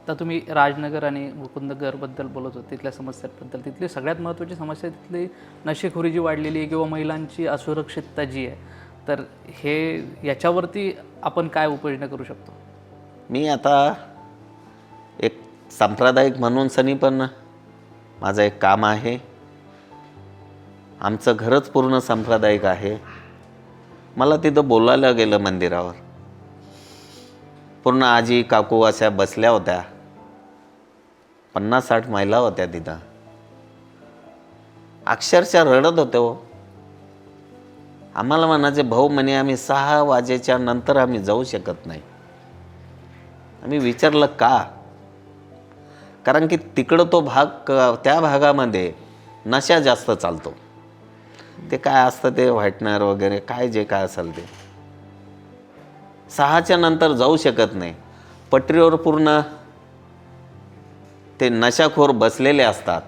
आता तुम्ही राजनगर आणि मुकुंदनगरबद्दल बोलत होते, तिथल्या समस्यांबद्दल. तिथली सगळ्यात महत्त्वाची समस्या तिथली नशेखोरी जी वाढलेली आहे किंवा महिलांची असुरक्षितता जी आहे, तर हे याच्यावरती आपण काय उपाययोजना करू शकतो? मी आता एक सांप्रदायिक म्हणून सनी पण माझं एक काम आहे. आमचं घरच पूर्ण सांप्रदायिक आहे. मला तिथं बोलायला गेलं मंदिरावर. पूर्ण आजी काकू अशा बसल्या होत्या. 50-60 महिला होत्या तिथं. अक्षरशः रडत होते हो. आम्हाला म्हणायचे, भाऊ म्हणे आम्ही 6 वाजेच्या नंतर आम्ही जाऊ शकत नाही. आम्ही विचारलं का? कारण की तिकडं तो भाग, त्या भागामध्ये नशा जास्त चालतो. ते काय असतं ते व्हाईटनर वगैरे काय जे काय असेल ते 6च्या नंतर जाऊ शकत नाही. पटरीवर पूर्ण ते नशाखोर बसलेले असतात.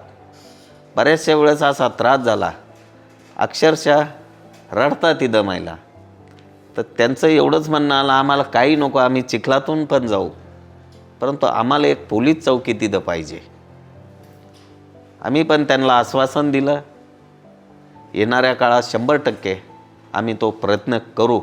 बऱ्याचशा वेळेस असा त्रास झाला, अक्षरशः रडतात तिथं महिला. तर त्यांचं एवढंच म्हणणं आलं, आम्हाला काही नको, आम्ही चिखलातून पण जाऊ, परंतु आम्हाला एक पोलीस चौकी तिथं पाहिजे. आम्ही पण त्यांना आश्वासन दिलं, येणाऱ्या काळात 100% आम्ही तो प्रयत्न करू.